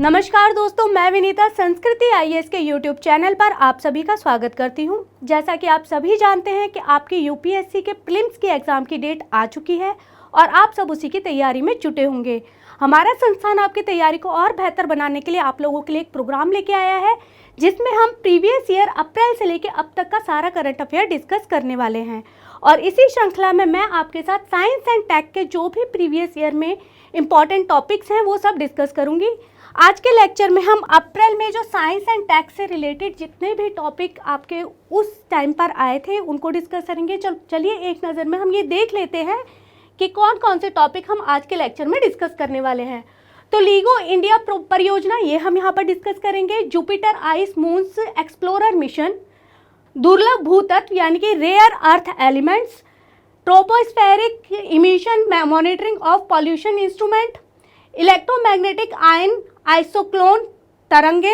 नमस्कार दोस्तों, मैं विनीता संस्कृति आईएएस के यूट्यूब चैनल पर आप सभी का स्वागत करती हूं। जैसा कि आप सभी जानते हैं कि आपकी यूपीएससी के प्रीलिम्स की एग्ज़ाम की डेट आ चुकी है और आप सब उसी की तैयारी में जुटे होंगे। हमारा संस्थान आपकी तैयारी को और बेहतर बनाने के लिए आप लोगों के लिए एक प्रोग्राम लेके आया है, जिसमें हम प्रीवियस ईयर अप्रैल से लेकर अब तक का सारा करंट अफेयर डिस्कस करने वाले हैं। और इसी श्रृंखला में मैं आपके साथ साइंस एंड टेक के जो भी प्रीवियस ईयर में इम्पॉर्टेंट टॉपिक्स हैं वो सब डिस्कस करूंगी। आज के लेक्चर में हम अप्रैल में जो साइंस एंड टेक से रिलेटेड जितने भी टॉपिक आपके उस टाइम पर आए थे उनको डिस्कस करेंगे। चलिए एक नज़र में हम ये देख लेते हैं कि कौन कौन से टॉपिक हम आज के लेक्चर में डिस्कस करने वाले हैं। तो लीगो इंडिया परियोजना ये हम यहाँ पर डिस्कस करेंगे। Jupiter ice moons explorer mission, दुर्लभ भूतत्व यानी कि rare earth elements, tropospheric emission monitoring of pollution instrument, electromagnetic ion cyclotron तरंगे,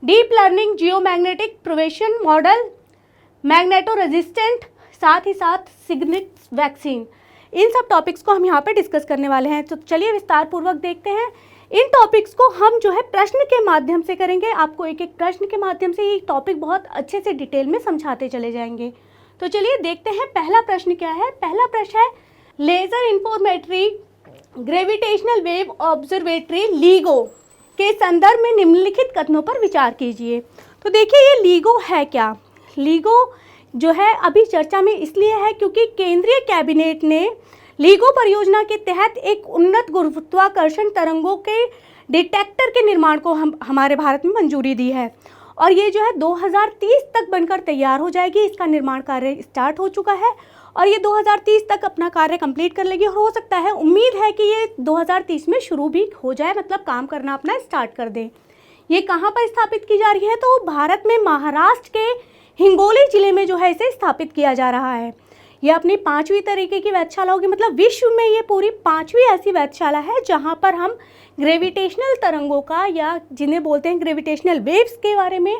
deep learning geomagnetic perturbation model, magneto resistant, साथ ही साथ सिग्निट्स वैक्सीन, इन सब टॉपिक्स को हम यहाँ पे डिस्कस करने वाले हैं। तो चलिए विस्तार पूर्वक देखते हैं। इन टॉपिक्स को हम जो है प्रश्न के माध्यम से करेंगे। आपको एक एक प्रश्न के माध्यम से ये टॉपिक बहुत अच्छे से डिटेल में समझाते चले जाएंगे। तो चलिए देखते हैं पहला प्रश्न क्या है। पहला प्रश्न है laser informatory gravitational wave observatory LIGO के संदर्भ में निम्नलिखित कथनों पर विचार कीजिए। तो देखिए ये लीगो है क्या। लीगो जो है अभी चर्चा में इसलिए है क्योंकि केंद्रीय कैबिनेट ने लीगो परियोजना के तहत एक उन्नत गुरुत्वाकर्षण तरंगों के डिटेक्टर के निर्माण को हमारे भारत में मंजूरी दी है और ये जो है 2030 तक बनकर तैयार हो जाएगी। इसका निर्माण कार्य स्टार्ट हो चुका है और ये 2030 तक अपना कार्य कंप्लीट कर लेगी और हो सकता है, उम्मीद है कि ये 2030 में शुरू भी हो जाए, मतलब काम करना अपना स्टार्ट कर दें। ये कहाँ पर स्थापित की जा रही है? तो भारत में महाराष्ट्र के हिंगोली जिले में जो है इसे स्थापित किया जा रहा है। ये अपनी 5वीं तरीके की वेधशाला होगी, मतलब विश्व में ये पूरी 5वीं ऐसी वेधशाला है जहाँ पर हम ग्रेविटेशनल तरंगों का या जिन्हें बोलते हैं ग्रेविटेशनल वेव्स के बारे में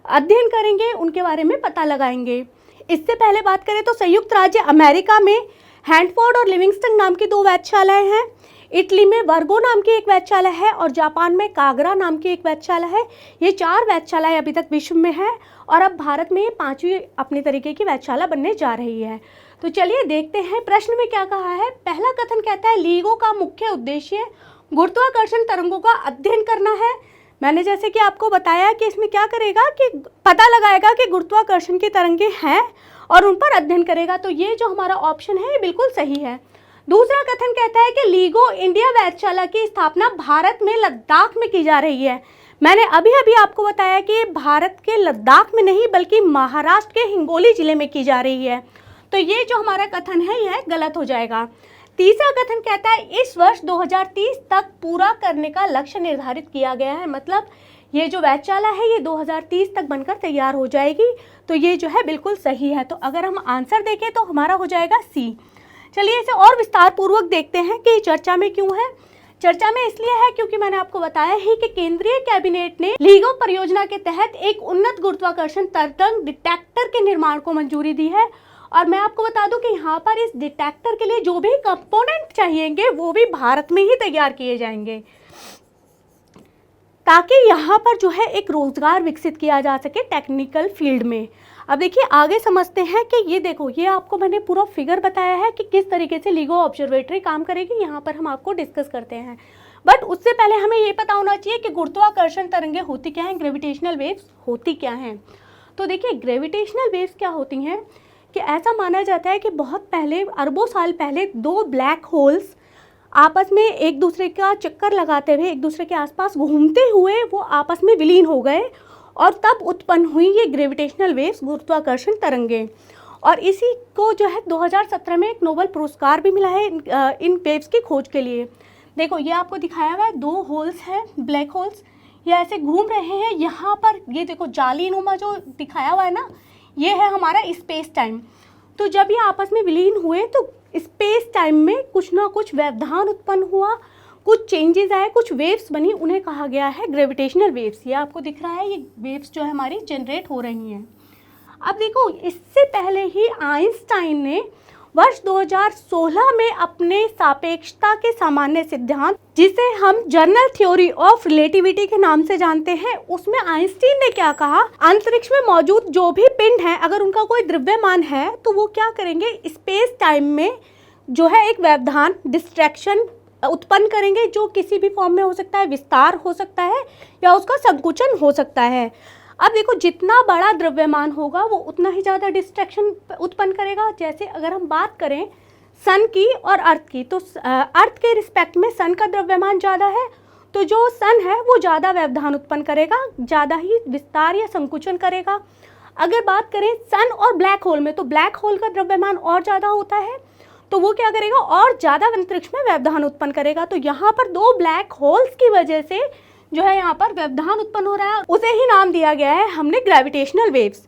अध्ययन करेंगे, उनके बारे में पता लगाएंगे। इससे पहले बात करें तो संयुक्त राज्य अमेरिका में हैंडफोर्ड और लिविंगस्टन नाम की 2 वेधशालाएं हैं, इटली में वर्गो नाम की एक वेधशाला है और जापान में कागरा नाम की एक वेधशाला है। ये 4 वेधशालाएं अभी तक विश्व में है और अब भारत में ये 5वीं अपने तरीके की वेधशाला बनने जा रही है। तो चलिए देखते हैं प्रश्न में क्या कहा है। पहला कथन कहता है लीगो का मुख्य उद्देश्य गुरुत्वाकर्षण तरंगों का अध्ययन करना है। मैंने जैसे कि आपको बताया कि इसमें क्या करेगा कि पता लगाएगा कि गुरुत्वाकर्षण की तरंगें हैं और उन पर अध्ययन करेगा। तो ये जो हमारा ऑप्शन है ये बिल्कुल सही है। दूसरा कथन कहता है कि लीगो इंडिया वेधशाला की स्थापना भारत में लद्दाख में की जा रही है। मैंने अभी अभी आपको बताया कि भारत के लद्दाख में नहीं बल्कि महाराष्ट्र के हिंगोली जिले में की जा रही है। तो ये जो हमारा कथन है यह गलत हो जाएगा। तीसरा कथन कहता है इस वर्ष 2030 तक पूरा करने का लक्ष्य निर्धारित किया गया है, मतलब ये जो वेधशाला है ये 2030 तक बनकर तैयार हो जाएगी। तो ये जो है बिल्कुल सही है। तो अगर हम आंसर देखें तो हमारा हो जाएगा सी। चलिए इसे और विस्तार पूर्वक देखते हैं कि चर्चा में क्यों है। चर्चा में इसलिए है क्योंकि मैंने आपको बताया ही कि केंद्रीय कैबिनेट ने लीगो परियोजना के तहत एक उन्नत गुरुत्वाकर्षण तरंग डिटेक्टर के निर्माण को मंजूरी दी है और मैं आपको बता दूं कि यहाँ पर इस डिटेक्टर के लिए जो भी कंपोनेंट चाहिएंगे वो भी भारत में ही तैयार किए जाएंगे ताकि यहाँ पर जो है एक रोजगार विकसित किया जा सके टेक्निकल फील्ड में। अब देखिए आगे समझते हैं कि ये देखो, ये आपको मैंने पूरा फिगर बताया है कि किस तरीके से लीगो ऑब्जर्वेटरी काम करेगी, यहाँ पर हम आपको डिस्कस करते हैं। बट उससे पहले हमें ये पता होना चाहिए कि गुरुत्वाकर्षण तरंगें होती क्या हैं, ग्रेविटेशनल वेव्स होती क्या हैं। तो देखिए ग्रेविटेशनल वेव्स क्या होती हैं कि ऐसा माना जाता है कि बहुत पहले, अरबों साल पहले 2 ब्लैक होल्स आपस में एक दूसरे का चक्कर लगाते हुए एक दूसरे के आसपास घूमते हुए वो आपस में विलीन हो गए और तब उत्पन्न हुई ये ग्रेविटेशनल वेव्स, गुरुत्वाकर्षण तरंगें। और इसी को जो है 2017 में एक नोबेल पुरस्कार भी मिला है इन वेव्स की खोज के लिए। देखो ये आपको दिखाया हुआ है 2 होल्स हैं, ब्लैक होल्स, ये ऐसे घूम रहे हैं। यहाँ पर ये देखो जालीनुमा जो दिखाया हुआ है ना, ये है हमारा स्पेस टाइम। तो जब ये आपस में विलीन हुए तो स्पेस टाइम में कुछ ना कुछ व्यवधान उत्पन्न हुआ, कुछ चेंजेस आए, कुछ वेव्स बनी, उन्हें कहा गया है ग्रेविटेशनल वेव्स। ये आपको दिख रहा है, ये वेव्स जो है हमारी जनरेट हो रही हैं। अब देखो इससे पहले ही आइंस्टाइन ने वर्ष 2016 में अपने सापेक्षता के सामान्य सिद्धांत, जिसे हम जनरल थ्योरी ऑफ रिलेटिविटी के नाम से जानते हैं, उसमें आइंस्टीन ने क्या कहा, अंतरिक्ष में मौजूद जो भी पिंड हैं, अगर उनका कोई द्रव्यमान है तो वो क्या करेंगे, स्पेस टाइम में जो है एक व्यवधान, डिस्ट्रैक्शन उत्पन्न करेंगे, जो किसी भी फॉर्म में हो सकता है, विस्तार हो सकता है या उसका संकुचन हो सकता है। अब देखो, जितना बड़ा द्रव्यमान होगा वो उतना ही ज़्यादा डिस्ट्रैक्शन उत्पन्न करेगा। जैसे अगर हम बात करें सन की और अर्थ की, तो अर्थ के रिस्पेक्ट में सन का द्रव्यमान ज़्यादा है, तो जो सन है वो ज़्यादा व्यवधान उत्पन्न करेगा, ज़्यादा ही विस्तार या संकुचन करेगा। अगर बात करें सन और ब्लैक होल में, तो ब्लैक होल का द्रव्यमान और ज़्यादा होता है, तो वो क्या करेगा, और ज़्यादा अंतरिक्ष में व्यवधान उत्पन्न करेगा। तो यहाँ पर दो ब्लैक होल्स की वजह से जो है यहाँ पर व्यवधान उत्पन्न हो रहा है, उसे ही नाम दिया गया है हमने ग्रेविटेशनल वेव्स।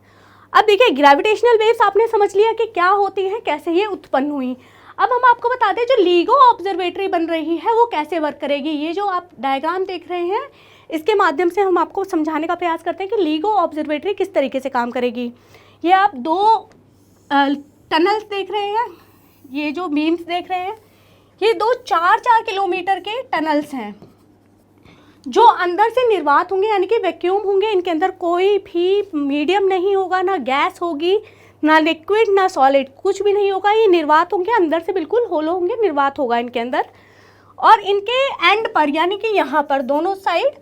अब देखिए, ग्रेविटेशनल वेव्स आपने समझ लिया कि क्या होती हैं, कैसे ये उत्पन्न हुई। अब हम आपको बता दें, जो लीगो ऑब्जर्वेटरी बन रही है वो कैसे वर्क करेगी। ये जो आप डायग्राम देख रहे हैं, इसके माध्यम से हम आपको समझाने का प्रयास करते हैं कि लीगो ऑब्जर्वेटरी किस तरीके से काम करेगी। ये आप दो टनल्स देख रहे हैं, ये जो बीम्स देख रहे हैं, ये दो 4-4 किलोमीटर के टनल्स हैं जो अंदर से निर्वात होंगे, यानी कि वैक्यूम होंगे। इनके अंदर कोई भी मीडियम नहीं होगा, ना गैस होगी, ना लिक्विड, ना सॉलिड, कुछ भी नहीं होगा। ये निर्वात होंगे, अंदर से बिल्कुल होलो होंगे, निर्वात होगा इनके अंदर। और इनके एंड पर, यानी कि यहाँ पर दोनों साइड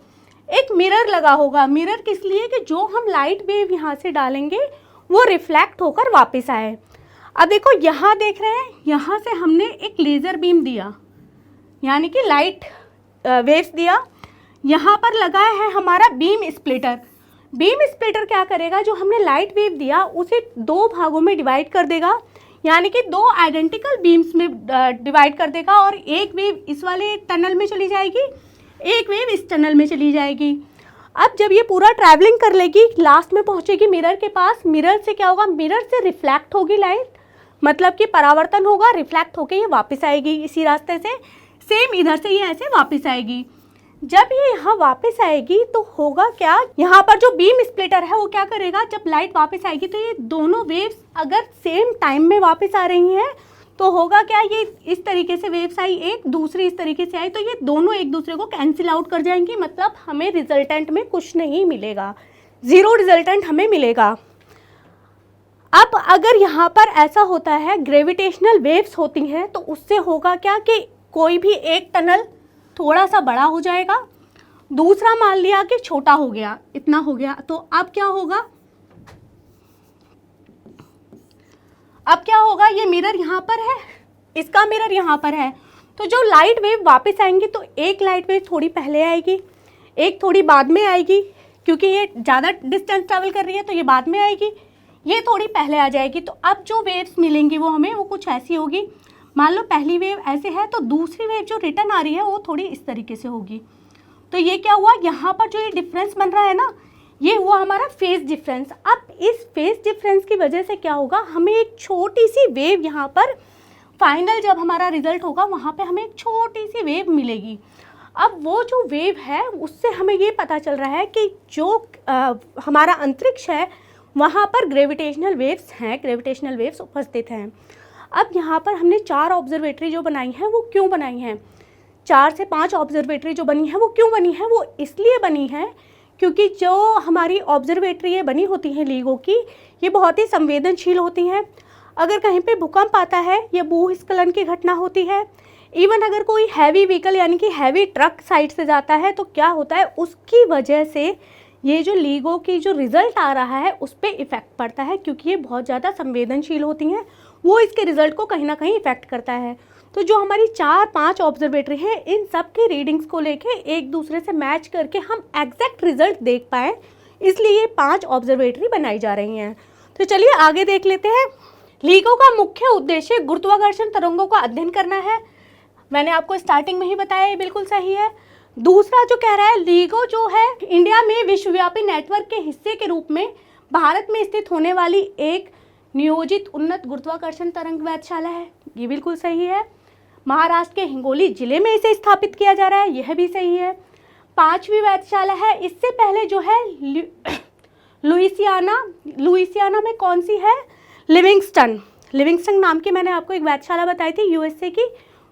एक मिरर लगा होगा। मिरर किस लिए, कि जो हम लाइट वेव यहाँ से डालेंगे वो रिफ्लेक्ट होकर वापस आए। अब देखो, यहाँ देख रहे हैं, यहाँ से हमने एक लेज़र बीम दिया, यानी कि लाइट वेव्स दिया। यहाँ पर लगा है हमारा बीम स्प्लिटर। बीम स्प्लिटर क्या करेगा, जो हमने लाइट वेव दिया उसे दो भागों में डिवाइड कर देगा, यानी कि दो आइडेंटिकल बीम्स में डिवाइड कर देगा, और एक वेव इस वाले टनल में चली जाएगी, एक वेव इस टनल में चली जाएगी। अब जब ये पूरा ट्रैवलिंग कर लेगी, लास्ट में पहुँचेगी मिरर के पास। मिरर से क्या होगा, मिरर से रिफ्लेक्ट होगी लाइट, मतलब कि परावर्तन होगा, रिफ्लेक्ट होकर ये वापस आएगी इसी रास्ते से। सेम इधर से ये ऐसे वापस आएगी। जब ये यहाँ वापस आएगी तो होगा क्या, यहाँ पर जो बीम स्प्लिटर है वो क्या करेगा, जब लाइट वापस आएगी तो ये दोनों वेव्स अगर सेम टाइम में वापस आ रही हैं तो होगा क्या, ये इस तरीके से वेव्स आई, एक दूसरी इस तरीके से आई, तो ये दोनों एक दूसरे को कैंसिल आउट कर जाएंगी। मतलब हमें रिजल्टेंट में कुछ नहीं मिलेगा, ज़ीरो रिजल्टेंट हमें मिलेगा। अब अगर यहाँ पर ऐसा होता है, ग्रेविटेशनल वेव्स होती हैं, तो उससे होगा क्या कि कोई भी एक टनल थोड़ा सा बड़ा हो जाएगा, दूसरा मान लिया कि छोटा हो गया, इतना हो गया, तो अब क्या होगा, ये मिरर यहाँ पर है, इसका मिरर यहाँ पर है, तो जो लाइट वेव वापस आएंगी तो एक लाइट वेव थोड़ी पहले आएगी, एक थोड़ी बाद में आएगी, क्योंकि ये ज़्यादा डिस्टेंस ट्रैवल कर रही है तो ये बाद में आएगी, ये थोड़ी पहले आ जाएगी। तो अब जो वेव्स मिलेंगी वो हमें वो कुछ ऐसी होगी। मान लो पहली वेव ऐसे है, तो दूसरी वेव जो रिटर्न आ रही है वो थोड़ी इस तरीके से होगी। तो ये क्या हुआ, यहाँ पर जो ये डिफरेंस बन रहा है ना, ये हुआ हमारा फेज डिफरेंस। अब इस फेज डिफरेंस की वजह से क्या होगा, हमें एक छोटी सी वेव यहाँ पर फाइनल जब हमारा रिजल्ट होगा वहाँ पे हमें एक छोटी सी वेव मिलेगी। अब वो जो वेव है उससे हमें ये पता चल रहा है कि जो हमारा अंतरिक्ष है वहाँ पर ग्रेविटेशनल वेव्स हैं, ग्रेविटेशनल वेव्स उपस्थित हैं। अब यहाँ पर हमने 4 ऑब्जर्वेटरी जो बनाई हैं वो क्यों बनाई हैं, 4 से 5 ऑब्जर्वेटरी जो बनी है वो क्यों बनी है, वो इसलिए बनी है क्योंकि जो हमारी ऑब्जर्वेटरी ये बनी होती हैं लीगो की, ये बहुत ही संवेदनशील होती हैं। अगर कहीं पे भूकंप आता है या भूस्खलन की घटना होती है, इवन अगर कोई हैवी व्हीकल यानी कि हैवी ट्रक साइड से जाता है तो क्या होता है, उसकी वजह से ये जो लीगो की जो रिज़ल्ट आ रहा है उस पर इफ़ेक्ट पड़ता है, क्योंकि ये बहुत ज़्यादा संवेदनशील होती हैं, वो इसके रिज़ल्ट को कहीं ना कहीं इफ़ेक्ट करता है। तो जो हमारी 4-5 ऑब्जर्वेटरी हैं, इन सब की रीडिंग्स को लेके एक दूसरे से मैच करके हम एग्जैक्ट रिज़ल्ट देख पाएँ, इसलिए ये 5 ऑब्जर्वेटरी बनाई जा रही हैं। तो चलिए आगे देख लेते हैं। लीगो का मुख्य उद्देश्य गुरुत्वाकर्षण तरंगों का अध्ययन करना है। मैंने आपको स्टार्टिंग में ही बताया, ये बिल्कुल सही है। दूसरा जो कह रहा है, लीगो जो है इंडिया में विश्वव्यापी नेटवर्क के हिस्से के रूप में भारत में स्थित होने वाली एक नियोजित उन्नत गुरुत्वाकर्षण तरंग वेधशाला है, ये बिल्कुल सही है। महाराष्ट्र के हिंगोली जिले में इसे स्थापित किया जा रहा है, यह भी सही है। 5वीं वेधशाला है, इससे पहले जो है लुइसियाना में कौन सी है, लिविंगस्टन, लिविंगस्टन नाम की मैंने आपको एक वेधशाला बताई थी यूएसए की,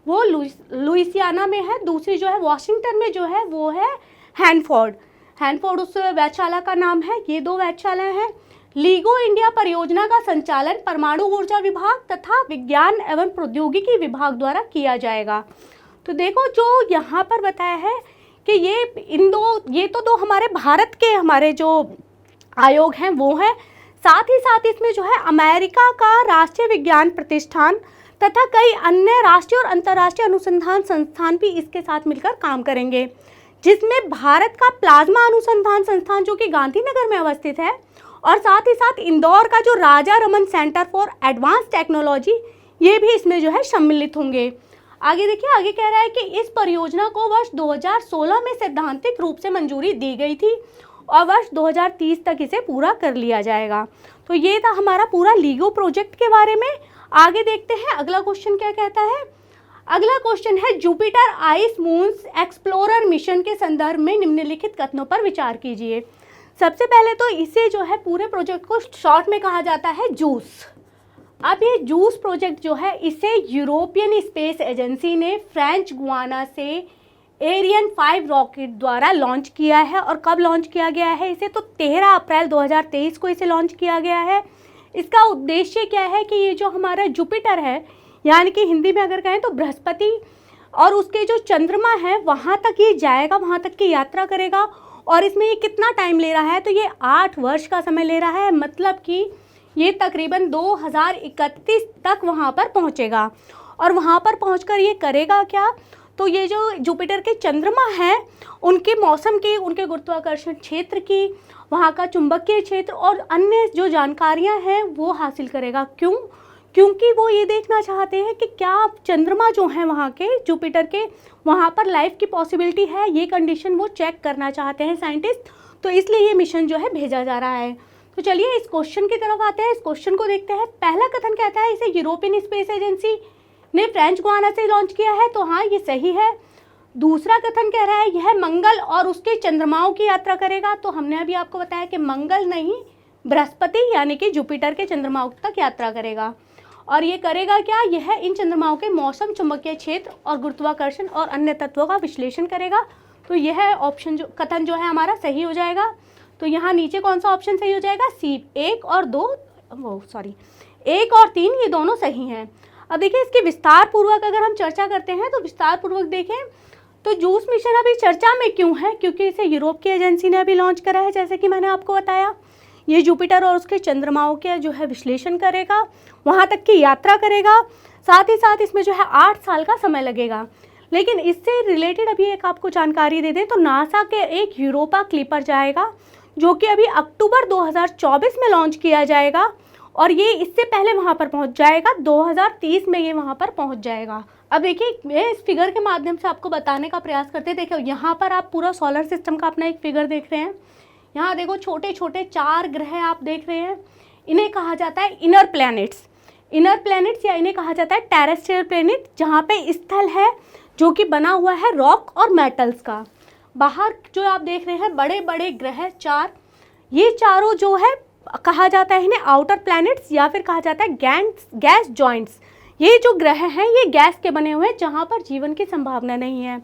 वो लुइसियाना में है। दूसरी जो है वॉशिंगटन में जो है वो है हैनफोर्ड उस वेधशाला का नाम है। ये 2 वेधशालाएं हैं। लीगो इंडिया परियोजना का संचालन परमाणु ऊर्जा विभाग तथा विज्ञान एवं प्रौद्योगिकी विभाग द्वारा किया जाएगा। तो देखो जो यहाँ पर बताया है कि ये तो 2 हमारे भारत के हमारे जो आयोग हैं वो हैं। साथ ही साथ इसमें जो है अमेरिका का राष्ट्रीय विज्ञान प्रतिष्ठान तथा कई अन्य राष्ट्रीय और अंतर्राष्ट्रीय अनुसंधान संस्थान भी इसके साथ मिलकर काम करेंगे, जिसमें भारत का प्लाज्मा अनुसंधान संस्थान जो कि गांधीनगर में अवस्थित है, और साथ ही साथ इंदौर का जो Raja Raman centre for advance technology, ये भी इसमें जो है सम्मिलित होंगे। आगे देखिए, आगे कह रहा है कि इस परियोजना को वर्ष 2016 में सैद्धांतिक रूप से मंजूरी दी गई थी और वर्ष 2030 तक इसे पूरा कर लिया जाएगा। तो ये था हमारा पूरा लीगो प्रोजेक्ट के बारे में। आगे देखते हैं अगला क्वेश्चन क्या कहता है। अगला क्वेश्चन है Jupiter ice moons explorer mission के संदर्भ में निम्नलिखित कथनों पर विचार कीजिए। सबसे पहले तो इसे जो है पूरे प्रोजेक्ट को शॉर्ट में कहा जाता है जूस। अब ये जूस प्रोजेक्ट जो है इसे यूरोपियन स्पेस एजेंसी ने फ्रेंच गुआना से एरियन 5 रॉकेट द्वारा लॉन्च किया है। और कब लॉन्च किया गया है इसे, तो 13 अप्रैल 2023 को इसे लॉन्च किया गया है। इसका उद्देश्य क्या है कि ये जो हमारा जुपिटर है, यानी कि हिंदी में अगर कहें तो बृहस्पति, और उसके जो चंद्रमा है वहाँ तक ये जाएगा, वहाँ तक की यात्रा करेगा। और इसमें ये कितना टाइम ले रहा है, तो ये 8 वर्ष का समय ले रहा है। मतलब कि ये तकरीबन 2031 तक वहाँ पर पहुँचेगा। और वहाँ पर पहुँचकर ये करेगा क्या, तो ये जो जुपिटर के चंद्रमा हैं उनके मौसम की, उनके गुरुत्वाकर्षण क्षेत्र की, वहाँ का चुंबकीय क्षेत्र और अन्य जो जानकारियाँ हैं वो हासिल करेगा। क्योंकि वो ये देखना चाहते हैं कि क्या चंद्रमा जो हैं वहाँ के जुपिटर के, वहाँ पर लाइफ की पॉसिबिलिटी है, ये कंडीशन वो चेक करना चाहते हैं साइंटिस्ट। तो इसलिए ये मिशन जो है भेजा जा रहा है। तो चलिए इस क्वेश्चन की तरफ आते हैं, इस क्वेश्चन को देखते हैं। पहला कथन कहता है इसे यूरोपियन स्पेस एजेंसी ने फ्रेंच गुआना से लॉन्च किया है, तो हाँ ये सही है। दूसरा कथन कह रहा है यह मंगल और उसके चंद्रमाओं की यात्रा करेगा, तो हमने अभी आपको बताया कि मंगल नहीं बृहस्पति यानी कि जुपिटर के चंद्रमाओं तक यात्रा करेगा। और ये करेगा क्या, यह इन चंद्रमाओं के मौसम, चुंबकीय क्षेत्र और गुरुत्वाकर्षण और अन्य तत्वों का विश्लेषण करेगा। तो यह ऑप्शन जो कथन जो है हमारा सही हो जाएगा। तो यहाँ नीचे कौन सा ऑप्शन सही हो जाएगा, सी, 1 और 3 ये दोनों सही हैं। अब देखिए इसकी विस्तार पूर्वक अगर हम चर्चा करते हैं तो विस्तार पूर्वक देखें तो जूस मिशन अभी चर्चा में क्यों है, क्योंकि इसे यूरोप की एजेंसी ने अभी लॉन्च करा है। जैसे कि मैंने आपको बताया, ये जुपिटर और उसके चंद्रमाओं के जो है विश्लेषण करेगा, वहाँ तक की यात्रा करेगा। साथ ही साथ इसमें जो है 8 साल का समय लगेगा। लेकिन इससे रिलेटेड अभी एक आपको जानकारी दे दें तो नासा के एक यूरोपा क्लिपर जाएगा, जो कि अभी अक्टूबर 2024 में लॉन्च किया जाएगा। और ये इससे पहले वहाँ पर पहुँच जाएगा, 2030 में ये वहाँ पर पहुँच जाएगा। अब देखिए मैं इस फिगर के माध्यम से आपको बताने का प्रयास करते हैं। देखो यहाँ पर आप पूरा सोलर सिस्टम का अपना एक फिगर देख रहे हैं। यहाँ देखो छोटे छोटे 4 ग्रह आप देख रहे हैं, इन्हें कहा जाता है इनर प्लैनेट्स या इन्हें कहा जाता है टेरेस्ट्रियल प्लैनेट, जहाँ पे स्थल है जो कि बना हुआ है रॉक और मेटल्स का। बाहर जो आप देख रहे हैं बड़े बड़े ग्रह 4, ये चारों जो है कहा जाता है इन्हें आउटर प्लैनेट्स या फिर कहा जाता है गैस जॉइंट्स। ये जो ग्रह हैं ये गैस के बने हुए हैं, जहाँ पर जीवन की संभावना नहीं है।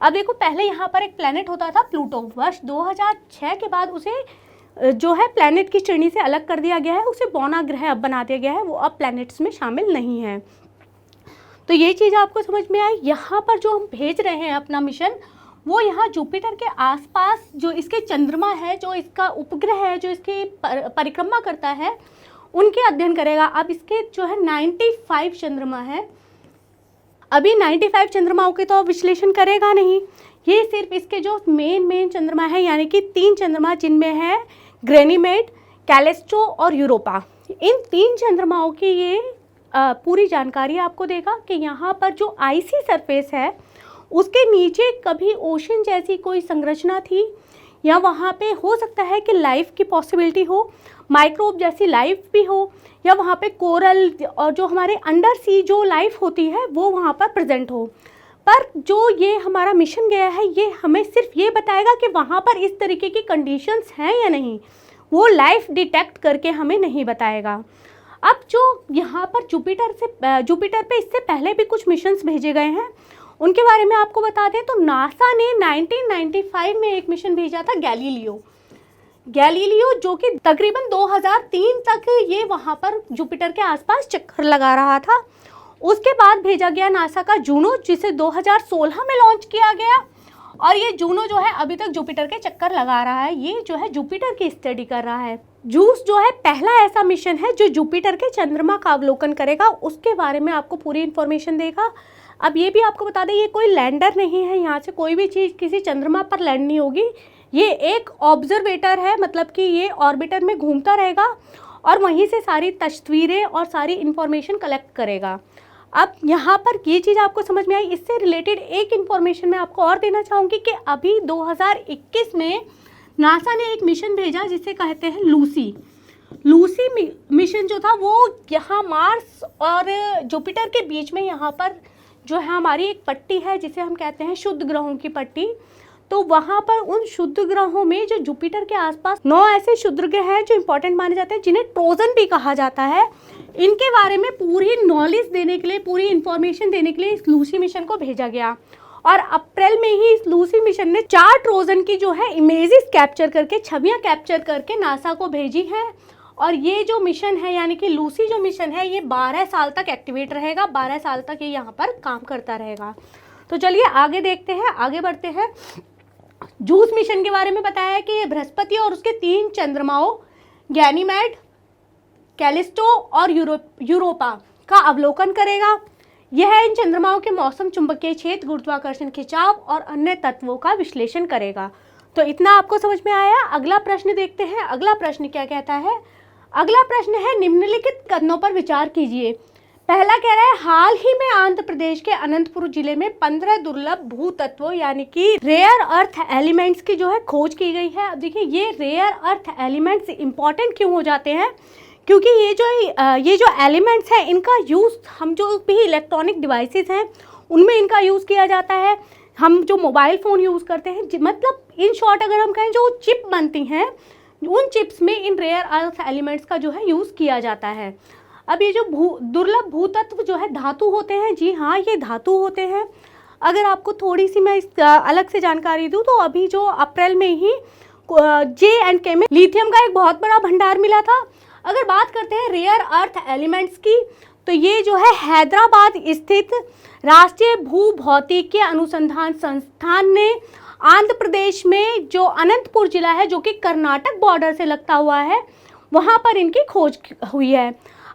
अब देखो पहले यहाँ पर एक प्लैनेट होता था प्लूटो, वर्ष 2006 के बाद उसे जो है प्लैनेट की श्रेणी से अलग कर दिया गया है, उसे बौना ग्रह अब बना दिया गया है, वो अब प्लैनेट्स में शामिल नहीं है। तो ये चीज़ आपको समझ में आई। यहाँ पर जो हम भेज रहे हैं अपना मिशन, वो यहाँ जुपिटर के आसपास जो इसके चंद्रमा है, जो इसका उपग्रह है, जो इसकी परिक्रमा करता है, उनके अध्ययन करेगा। अब इसके जो है 95 चंद्रमा है, अभी 95 चंद्रमाओं के तो विश्लेषण करेगा नहीं, ये सिर्फ इसके जो मेन चंद्रमा है, यानी कि 3 चंद्रमा जिनमें है ग्रेनिमेड, कैलेस्ट्रो और यूरोपा, इन 3 चंद्रमाओं की ये पूरी जानकारी आपको देगा कि यहाँ पर जो आईसी सरफेस है उसके नीचे कभी ओशन जैसी कोई संरचना थी, या वहाँ पे हो सकता है कि लाइफ की पॉसिबिलिटी हो, माइक्रोब जैसी लाइफ भी हो, या वहाँ पे कोरल और जो हमारे अंडर सी जो लाइफ होती है वो वहाँ पर प्रेजेंट हो। पर जो ये हमारा मिशन गया है ये हमें सिर्फ ये बताएगा कि वहाँ पर इस तरीके की कंडीशंस हैं या नहीं, वो लाइफ डिटेक्ट करके हमें नहीं बताएगा। अब जो यहाँ पर जुपिटर पे इससे पहले भी कुछ मिशंस भेजे गए हैं, उनके बारे में आपको बता दें तो नासा ने 1995 में एक मिशन भेजा था गैलीलियो, जो कि तकरीबन 2003 तक ये वहाँ पर जुपिटर के आसपास चक्कर लगा रहा था। उसके बाद भेजा गया नासा का जूनो, जिसे 2016 में लॉन्च किया गया, और ये जूनो जो है अभी तक जुपिटर के चक्कर लगा रहा है। ये जो है जुपिटर की स्टडी कर रहा है। जूस जो है पहला ऐसा मिशन है जो जुपिटर के चंद्रमा का अवलोकन करेगा, उसके बारे में आपको पूरी इन्फॉर्मेशन देगा। अब ये भी आपको बता दें, ये कोई लैंडर नहीं है, यहाँ से कोई भी चीज़ किसी चंद्रमा पर लैंड नहीं होगी। ये एक ऑब्जर्वेटर है, मतलब कि ये ऑर्बिटर में घूमता रहेगा और वहीं से सारी तस्वीरें और सारी इन्फॉर्मेशन कलेक्ट करेगा। अब यहाँ पर ये चीज़ आपको समझ में आई। इससे रिलेटेड एक इन्फॉर्मेशन मैं आपको और देना चाहूँगी कि अभी 2021 में नासा ने एक मिशन भेजा जिसे कहते हैं लूसी मिशन जो था वो यहाँ मार्स और जुपिटर के बीच में यहाँ पर जो है हमारी एक पट्टी है जिसे हम कहते हैं शुद्ध ग्रहों की पट्टी। तो वहाँ पर उन शुद्ध ग्रहों में जो जुपिटर के आसपास 9 ऐसे शुद्ध ग्रह हैं जो इंपॉर्टेंट माने जाते हैं, जिन्हें ट्रोजन भी कहा जाता है। इनके बारे में पूरी नॉलेज देने के लिए, पूरी इंफॉर्मेशन देने के लिए इस लूसी मिशन को भेजा गया। और अप्रैल में ही इस लूसी मिशन ने 4 ट्रोजन की जो है इमेजेस कैप्चर करके, छवियां कैप्चर करके नासा को भेजी हैं। और ये जो मिशन है यानी कि लूसी जो मिशन है ये 12 साल तक एक्टिवेट रहेगा, 12 साल तक ये यहाँ पर काम करता रहेगा। तो चलिए आगे देखते हैं, आगे बढ़ते हैं। जूस मिशन के बारे में बताया है कि ये बृहस्पति और उसके 3 चंद्रमाओं गैनीमेड, कैलिस्टो और यूरोपा का अवलोकन करेगा। यह इन चंद्रमाओं के मौसम, चुंबकीय क्षेत्र, गुरुत्वाकर्षण, खिंचाव और अन्य तत्वों का विश्लेषण करेगा। तो इतना आपको समझ में आया। अगला प्रश्न देखते हैं। अगला प्रश्न क्या कहता है? अगला प्रश्न है, निम्नलिखित कथनों पर विचार कीजिए। पहला कह रहा है, हाल ही में आंध्र प्रदेश के अनंतपुर जिले में 15 दुर्लभ भूतत्वों यानी कि रेयर अर्थ एलिमेंट्स की जो है खोज की गई है। अब देखिए ये रेयर अर्थ एलिमेंट्स इंपॉर्टेंट क्यों हो जाते हैं, क्योंकि ये जो एलिमेंट्स हैं इनका यूज़ हम जो भी इलेक्ट्रॉनिक डिवाइसेस हैं उनमें इनका यूज़ किया जाता है। हम जो मोबाइल फ़ोन यूज़ करते हैं, मतलब इन शॉर्ट अगर हम कहें जो चिप बनती हैं उन चिप्स में इन रेयर अर्थ एलिमेंट्स का जो है यूज़ किया जाता है। अब ये जो दुर्लभ भूतत्व जो है धातु होते हैं, जी हाँ ये धातु होते हैं। अगर आपको थोड़ी सी मैं इस अलग से जानकारी दूँ तो अभी जो अप्रैल में ही J&K में लिथियम का एक बहुत बड़ा भंडार मिला था। अगर बात करते हैं रेयर अर्थ एलिमेंट्स की, तो ये जो है हैदराबाद स्थित राष्ट्रीय भूभौतिकीय अनुसंधान संस्थान ने आंध्र प्रदेश में जो अनंतपुर जिला है जो कि कर्नाटक बॉर्डर से लगता हुआ है, वहाँ पर इनकी खोज हुई है।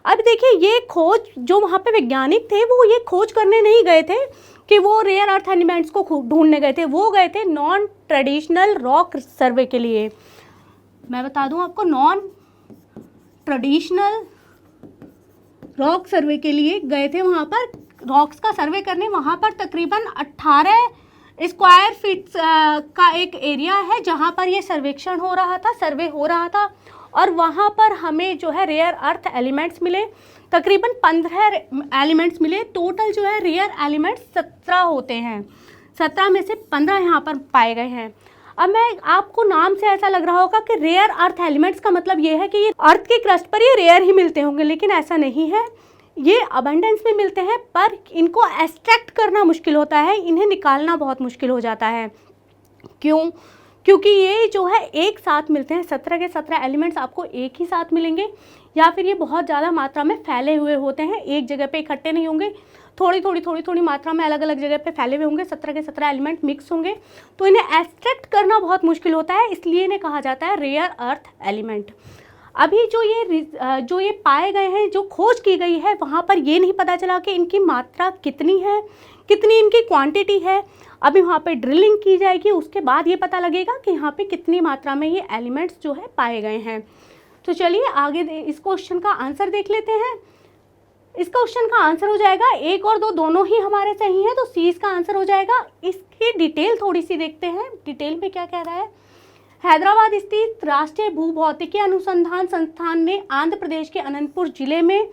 अब देखिए ये खोज जो वहाँ पे वैज्ञानिक थे वो ये खोज करने नहीं गए थे कि वो रेयर अर्थ एलिमेंट्स को ढूंढने गए थे, वो गए थे नॉन ट्रेडिशनल रॉक सर्वे के लिए। मैं बता दूं आपको, नॉन ट्रेडिशनल रॉक सर्वे के लिए गए थे वहाँ पर रॉक्स का सर्वे करने। वहाँ पर तकरीबन 18 स्क्वायर फीट का एक एरिया है जहाँ पर ये सर्वेक्षण हो रहा था, सर्वे हो रहा था। और वहाँ पर हमें जो है रेयर अर्थ एलिमेंट्स मिले, तकरीबन 15 एलिमेंट्स मिले। टोटल जो है रेयर एलिमेंट्स 17 होते हैं, 17 में से 15 यहाँ पर पाए गए हैं। अब मैं आपको नाम से ऐसा लग रहा होगा कि रेयर अर्थ एलिमेंट्स का मतलब ये है कि ये अर्थ के क्रस्ट पर ये रेयर ही मिलते होंगे, लेकिन ऐसा नहीं है। ये अबंडेंस में मिलते हैं पर इनको एक्सट्रैक्ट करना मुश्किल होता है, इन्हें निकालना बहुत मुश्किल हो जाता है। क्यों? क्योंकि ये जो है एक साथ मिलते हैं, 17 के 17 एलिमेंट्स आपको एक ही साथ मिलेंगे, या फिर ये बहुत ज़्यादा मात्रा में फैले हुए होते हैं, एक जगह पे इकट्ठे नहीं होंगे, थोड़ी मात्रा में अलग अलग जगह पे फैले हुए होंगे। 17 के 17 एलिमेंट मिक्स होंगे, तो इन्हें एक्सट्रैक्ट करना बहुत मुश्किल होता है, इसलिए इन्हें कहा जाता है रेयर अर्थ एलिमेंट। अभी जो ये पाए गए हैं, जो खोज की गई है, वहाँ पर ये नहीं पता चला कि इनकी मात्रा कितनी है, कितनी इनकी क्वांटिटी है। अभी वहाँ पे ड्रिलिंग की जाएगी, उसके बाद ये पता लगेगा कि यहाँ पे कितनी मात्रा में ये एलिमेंट्स जो है पाए गए हैं। तो चलिए आगे इस क्वेश्चन का आंसर देख लेते हैं। इस क्वेश्चन का आंसर हो जाएगा 1 और 2 दोनों ही हमारे सही हैं, तो सी इसका आंसर हो जाएगा। इसकी डिटेल थोड़ी सी देखते हैं, डिटेल में क्या कह रहा है। हैदराबाद स्थित राष्ट्रीय भूभौतिकीय अनुसंधान संस्थान ने आंध्र प्रदेश के अनंतपुर जिले में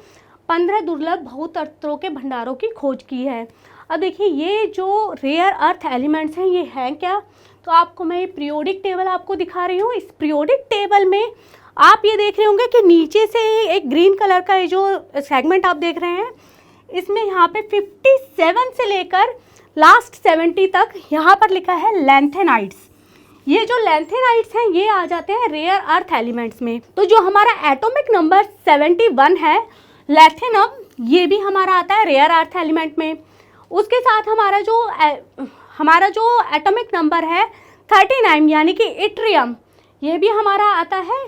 15 दुर्लभ भूतत्वों के भंडारों की खोज की है। अब देखिए ये जो रेयर अर्थ एलिमेंट्स हैं ये हैं क्या, तो आपको मैं ये पीरियोडिक टेबल आपको दिखा रही हूँ। इस पीरियोडिक टेबल में आप ये देख रहे होंगे कि नीचे से एक ग्रीन कलर का ये जो सेगमेंट आप देख रहे हैं, इसमें यहाँ पे 57 से लेकर लास्ट 70 तक यहाँ पर लिखा है लैंथेनाइड्स। ये जो लैंथेनाइड्स हैं ये आ जाते हैं रेयर अर्थ एलिमेंट्स में। तो जो हमारा एटॉमिक नंबर 71 है लैंथेनम, ये भी हमारा आता है रेयर अर्थ एलिमेंट में। उसके साथ हमारा जो एटॉमिक नंबर है 39 यानी कि इट्रियम, ये भी हमारा आता है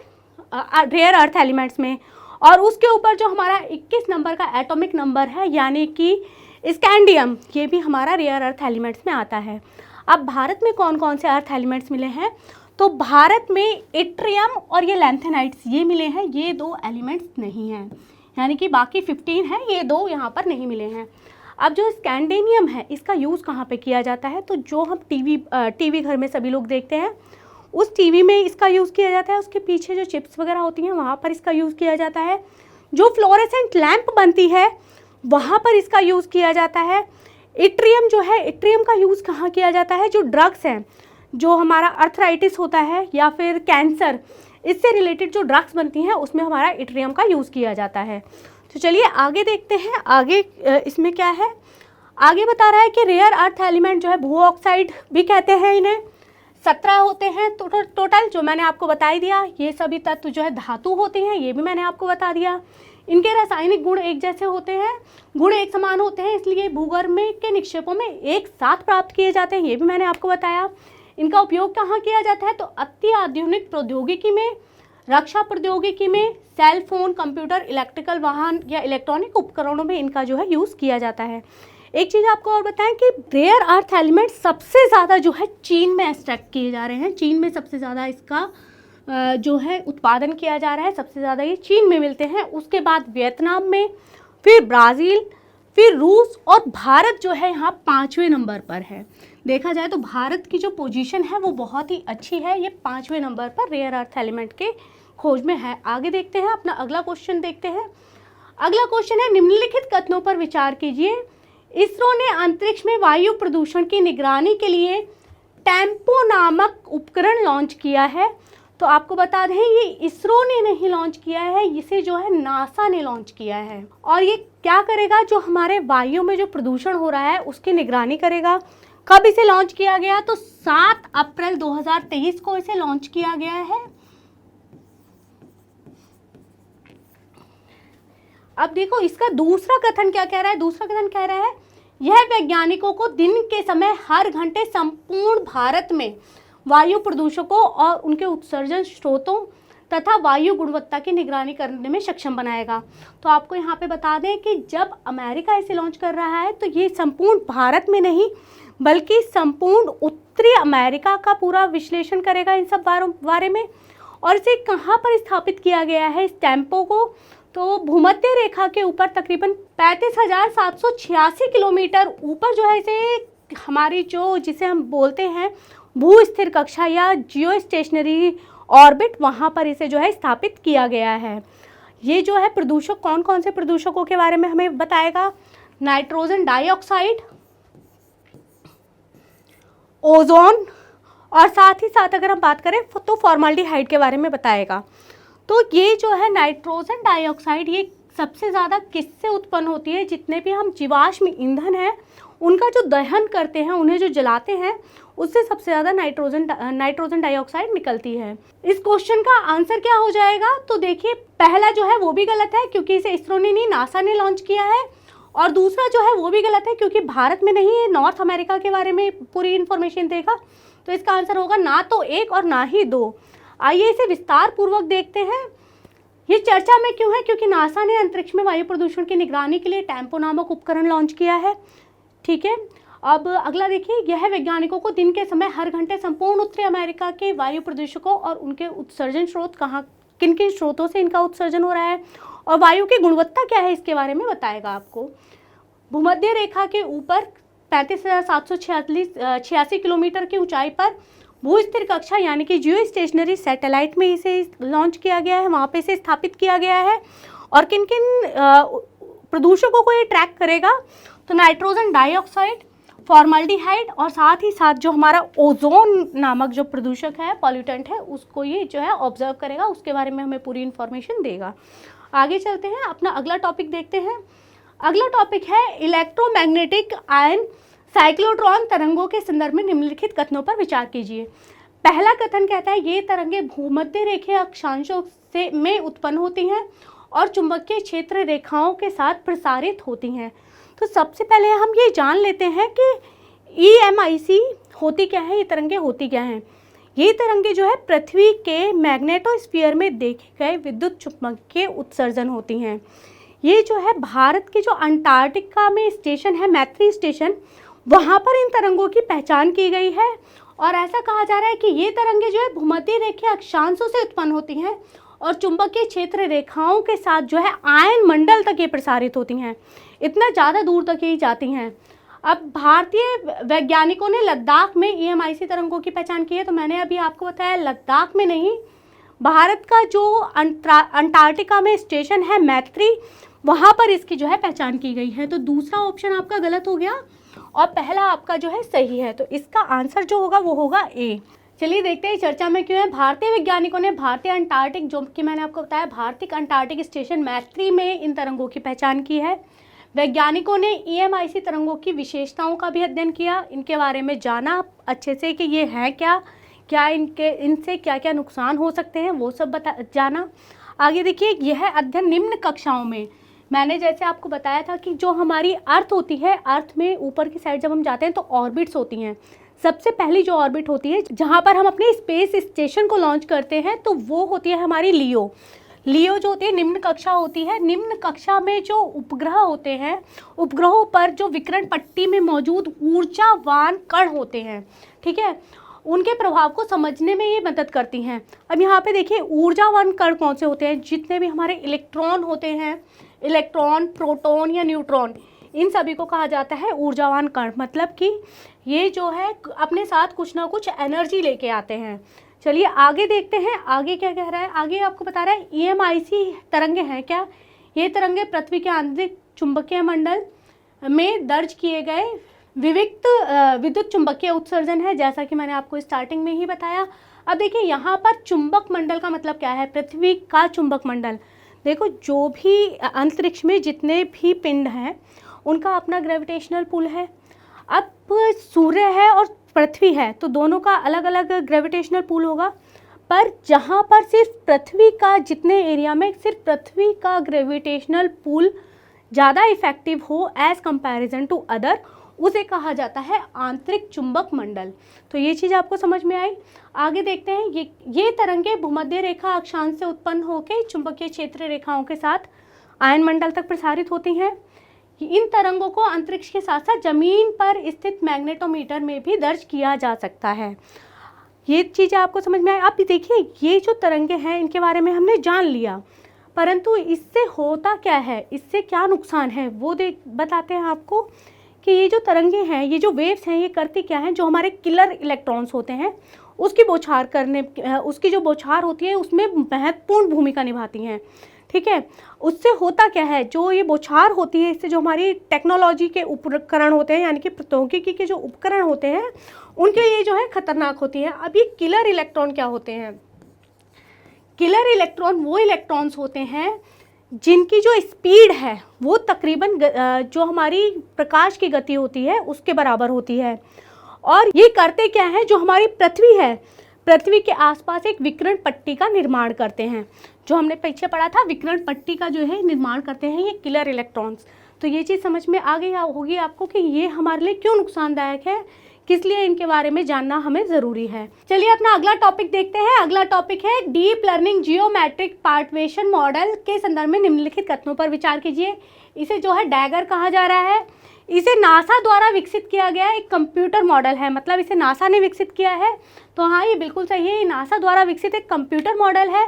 रेयर अर्थ एलिमेंट्स में। और उसके ऊपर जो हमारा 21 नंबर का एटॉमिक नंबर है यानी कि स्कैंडियम, ये भी हमारा रेयर अर्थ एलिमेंट्स में आता है। अब भारत में कौन कौन से अर्थ एलिमेंट्स मिले हैं, तो भारत में इट्रियम और ये लैंथेनाइड्स ये मिले हैं, ये 2 एलिमेंट्स नहीं हैं, यानी कि बाकी 15 हैं, ये 2 यहाँ पर नहीं मिले हैं। अब जो स्कैंडियम है इसका यूज़ कहाँ पे किया जाता है, तो जो हम टीवी घर में सभी लोग देखते हैं उस टीवी में इसका यूज़ किया जाता है। उसके पीछे जो चिप्स वगैरह होती हैं वहाँ पर इसका यूज़ किया जाता है। जो फ्लोरेसेंट लैंप बनती है वहाँ पर इसका यूज़ किया जाता है। इट्रियम जो है, इट्रियम का यूज़ कहाँ किया जाता है, जो ड्रग्स हैं, जो हमारा अर्थराइटिस होता है या फिर कैंसर, इससे रिलेटेड जो ड्रग्स बनती हैं उसमें हमारा इट्रियम का यूज़ किया जाता है। तो चलिए आगे देखते हैं, आगे इसमें क्या है। आगे बता रहा है कि रेयर अर्थ एलिमेंट जो है भू ऑक्साइड भी कहते हैं इन्हें। 17 होते हैं टोटल, जो मैंने आपको बता ही दिया। ये सभी तत्व जो है धातु होते हैं, ये भी मैंने आपको बता दिया। इनके रासायनिक गुण एक जैसे होते हैं, गुण एक समान होते हैं, इसलिए भूगर्भ में के निक्षेपों में एक साथ प्राप्त किए जाते हैं, ये भी मैंने आपको बताया। इनका उपयोग कहाँ किया जाता है, तो अति आधुनिक प्रौद्योगिकी में, रक्षा प्रौद्योगिकी में, सेल फोन, कंप्यूटर, इलेक्ट्रिकल वाहन या इलेक्ट्रॉनिक उपकरणों में इनका जो है यूज़ किया जाता है। एक चीज़ आपको और बताएं कि रेयर अर्थ एलिमेंट सबसे ज़्यादा जो है चीन में एक्सट्रैक्ट किए जा रहे हैं। चीन में सबसे ज़्यादा इसका जो है उत्पादन किया जा रहा है, सबसे ज़्यादा ये चीन में मिलते हैं। उसके बाद वियतनाम में, फिर ब्राज़ील, फिर रूस, और भारत जो है यहाँ 5वें नंबर पर है। देखा जाए तो भारत की जो पोजीशन है वो बहुत ही अच्छी है, ये 5वें नंबर पर रेयर अर्थ एलिमेंट के खोज में है। आगे देखते हैं, अपना अगला क्वेश्चन देखते हैं। अगला क्वेश्चन है, निम्नलिखित कथनों पर विचार कीजिए। इसरो ने अंतरिक्ष में वायु प्रदूषण की निगरानी के लिए टेम्पो नामक उपकरण लॉन्च किया है। तो आपको बता दें ये इसरो ने नहीं लॉन्च किया है, इसे जो है नासा ने लॉन्च किया है। और ये क्या करेगा, जो हमारे वायु में जो प्रदूषण हो रहा है उसकी निगरानी करेगा। कब इसे लॉन्च किया गया, तो 7 अप्रैल 2023 को इसे लॉन्च किया गया है। अब देखो इसका दूसरा कथन क्या कह रहा है। दूसरा कथन कह रहा है यह वैज्ञानिकों को दिन के समय हर घंटे संपूर्ण भारत में वायु प्रदूषकों और उनके उत्सर्जन स्रोतों तथा वायु गुणवत्ता की निगरानी करने में सक्षम बनाएगा। तो आपको यहाँ पे बता दें कि जब अमेरिका इसे लॉन्च कर रहा है तो ये संपूर्ण भारत में नहीं बल्कि संपूर्ण उत्तरी अमेरिका का पूरा विश्लेषण करेगा इन सब बारे में। और इसे कहाँ पर स्थापित किया गया है इस टेम्पो को, तो भूमध्य रेखा के ऊपर तकरीबन 35,786 किलोमीटर ऊपर जो है इसे हमारी जो जिसे हम बोलते हैं भू स्थिर कक्षा या जियो स्टेशनरी ऑर्बिट, वहाँ पर इसे जो है स्थापित किया गया है। ये जो है प्रदूषक कौन कौन से प्रदूषकों के बारे में हमें बताएगा, नाइट्रोजन डाइऑक्साइड, ओजोन, और साथ ही साथ अगर हम बात करें तो फॉर्मल्डिहाइड के बारे में बताएगा। तो ये जो है नाइट्रोजन डाइऑक्साइड ये सबसे ज़्यादा किससे उत्पन्न होती है, जितने भी हम जीवाश्म ईंधन हैं उनका जो दहन करते हैं, उन्हें जो जलाते हैं, उससे सबसे ज़्यादा नाइट्रोजन डाइऑक्साइड निकलती है। इस क्वेश्चन का आंसर क्या हो जाएगा, तो देखिए पहला जो है वो भी गलत है क्योंकि इसे इसरो ने नहीं नासा ने लॉन्च किया है, और दूसरा जो है वो भी गलत है क्योंकि भारत में नहीं है, नॉर्थ अमेरिका के बारे में पूरी इन्फॉर्मेशन देगा। तो इसका आंसर होगा ना तो 1 और ना ही 2। आइए इसे विस्तार पूर्वक देखते हैं। ये चर्चा में क्यों है, क्योंकि नासा ने अंतरिक्ष में वायु प्रदूषण की निगरानी के लिए टेम्पो नामक उपकरण लॉन्च किया है। ठीक है, अब अगला देखिए, यह वैज्ञानिकों को दिन के समय हर घंटे संपूर्ण उत्तरी अमेरिका के वायु प्रदूषकों और उनके उत्सर्जन स्रोत किन किन स्रोतों से इनका उत्सर्जन हो रहा है और वायु की गुणवत्ता क्या है इसके बारे में बताएगा आपको। भूमध्य रेखा के ऊपर 35,786 किलोमीटर की ऊंचाई पर भू स्थिर कक्षा यानी कि जियो स्टेशनरी सैटेलाइट में इसे लॉन्च किया गया है, वहाँ पे इसे स्थापित किया गया है। और किन किन प्रदूषकों को ये ट्रैक करेगा, तो नाइट्रोजन डाइऑक्साइड, फॉर्मल्डिहाइड और साथ ही साथ जो हमारा ओजोन नामक जो प्रदूषक है, पॉल्यूटेंट है, उसको ये जो है ऑब्जर्व करेगा, उसके बारे में हमें पूरी इन्फॉर्मेशन देगा। आगे चलते हैं, अपना अगला टॉपिक देखते हैं। अगला टॉपिक है इलेक्ट्रोमैग्नेटिक आयन साइक्लोट्रॉन तरंगों के संदर्भ में निम्नलिखित कथनों पर विचार कीजिए। पहला कथन कहता है ये तरंगे भूमध्य रेखीय अक्षांशों से में उत्पन्न होती हैं और चुंबकीय क्षेत्र रेखाओं के साथ प्रसारित होती हैं। तो सबसे पहले हम ये जान लेते हैं कि EMIC होती क्या है, ये तरंगे होती क्या हैं। ये तरंगे जो है पृथ्वी के मैग्नेटोस्फीयर में देखे गए विद्युत चुंबकीय उत्सर्जन होती हैं। ये जो है भारत के जो अंटार्कटिका में स्टेशन है, मैत्री स्टेशन, वहाँ पर इन तरंगों की पहचान की गई है और ऐसा कहा जा रहा है कि ये तरंगे जो है भूमध्य रेखीय अक्षांशों से उत्पन्न होती हैं और चुंबकीय क्षेत्र रेखाओं के साथ जो है आयन मंडल तक ये प्रसारित होती हैं, इतना ज़्यादा दूर तक ये जाती हैं। अब भारतीय वैज्ञानिकों ने लद्दाख में EMIC तरंगों की पहचान की है। तो मैंने अभी आपको बताया लद्दाख में नहीं, भारत का जो अंटार्कटिका में स्टेशन है मैत्री, वहाँ पर इसकी जो है पहचान की गई है। तो दूसरा ऑप्शन आपका गलत हो गया और पहला आपका जो है सही है। तो इसका आंसर जो होगा वो होगा ए। चलिए देखते हैं चर्चा में क्यों है। भारतीय वैज्ञानिकों ने भारतीय अंटार्कटिक, जो कि मैंने आपको बताया भारतीय अंटार्कटिक स्टेशन मैत्री में इन तरंगों की पहचान की है। वैज्ञानिकों ने EMIC तरंगों की विशेषताओं का भी अध्ययन किया, इनके बारे में जाना अच्छे से कि ये है क्या इनसे क्या क्या नुकसान हो सकते हैं, वो सब जाना। आगे देखिए, यह अध्ययन निम्न कक्षाओं में, मैंने जैसे आपको बताया था कि जो हमारी अर्थ होती है, अर्थ में ऊपर की साइड जब हम जाते हैं तो ऑर्बिट्स होती हैं। सबसे पहली जो ऑर्बिट होती है जहाँ पर हम अपने स्पेस स्टेशन को लॉन्च करते हैं, तो वो होती है हमारी लियो जो होती है निम्न कक्षा होती है। निम्न कक्षा में जो उपग्रह होते हैं, उपग्रहों पर जो विकिरण पट्टी में मौजूद ऊर्जावान कण होते हैं, ठीक है, उनके प्रभाव को समझने में ये मदद करती हैं। अब यहाँ पे देखिए ऊर्जावान कण कौन से होते हैं, जितने भी हमारे इलेक्ट्रॉन होते हैं, इलेक्ट्रॉन, प्रोटॉन या न्यूट्रॉन, इन सभी को कहा जाता है ऊर्जावान कण। मतलब कि ये जो है अपने साथ कुछ ना कुछ एनर्जी लेके आते हैं। चलिए आगे देखते हैं, आगे क्या कह रहा है। आगे आपको बता रहा है EMIC तरंगे हैं क्या। ये तरंगे पृथ्वी के आंतरिक चुंबकीय मंडल में दर्ज किए गए विद्युत चुंबकीय उत्सर्जन है, जैसा कि मैंने आपको स्टार्टिंग में ही बताया। अब देखिए यहाँ पर चुंबक मंडल का मतलब क्या है, पृथ्वी का चुंबक मंडल। देखो जो भी अंतरिक्ष में जितने भी पिंड हैं उनका अपना ग्रेविटेशनल पुल है। अब सूर्य है और पृथ्वी है तो दोनों का अलग अलग ग्रेविटेशनल पुल होगा, पर जहाँ पर सिर्फ पृथ्वी का, जितने एरिया में सिर्फ पृथ्वी का ग्रेविटेशनल पुल ज़्यादा इफेक्टिव हो एज कंपैरिजन टू अदर, उसे कहा जाता है आंतरिक चुंबक मंडल। तो ये चीज़ आपको समझ में आई। आगे देखते हैं, ये तरंगे भूमध्य रेखा अक्षांश से उत्पन्न होकर चुंबकीय क्षेत्र रेखाओं के साथ आयन मंडल तक प्रसारित होती हैं। इन तरंगों को अंतरिक्ष के साथ साथ जमीन पर स्थित मैग्नेटोमीटर में भी दर्ज किया जा सकता है। ये चीज़ें आपको समझ में आई। आप देखिए ये जो तरंगे हैं इनके बारे में हमने जान लिया, परंतु इससे होता क्या है, इससे क्या नुकसान है वो बताते हैं आपको कि ये जो तरंगे हैं, ये जो वेव्स हैं, ये करती क्या हैं। जो हमारे किलर इलेक्ट्रॉन्स होते हैं उसकी जो बौछार होती है उसमें महत्वपूर्ण भूमिका निभाती हैं, ठीक है। उससे होता क्या है, जो ये बौछार होती है इससे जो हमारी टेक्नोलॉजी के उपकरण होते हैं, यानी कि प्रौद्योगिकी के जो उपकरण होते हैं, उनके लिए जो है खतरनाक होती है। अब ये किलर इलेक्ट्रॉन क्या होते हैं। किलर इलेक्ट्रॉन वो इलेक्ट्रॉन्स होते हैं जिनकी जो स्पीड है वो तकरीबन जो हमारी प्रकाश की गति होती है उसके बराबर होती है। और ये करते क्या हैं, जो हमारी पृथ्वी है, पृथ्वी के आसपास एक विकिरण पट्टी का निर्माण करते हैं। जो हमने पीछे पढ़ा था, विकिरण पट्टी का जो है निर्माण करते हैं ये किलर इलेक्ट्रॉन्स। तो ये चीज़ समझ में आ गई होगी आपको कि ये हमारे लिए क्यों नुकसानदायक है, किस लिए इनके बारे में जानना हमें ज़रूरी है। चलिए अपना अगला टॉपिक देखते हैं। अगला टॉपिक है deep learning geometric partition model के संदर्भ में निम्नलिखित कथनों पर विचार कीजिए। इसे जो है डैगर कहा जा रहा है। इसे नासा द्वारा विकसित किया गया एक कंप्यूटर मॉडल है, मतलब इसे नासा ने विकसित किया है। तो हाँ, ये बिल्कुल सही है, ये नासा द्वारा विकसित एक कंप्यूटर मॉडल है।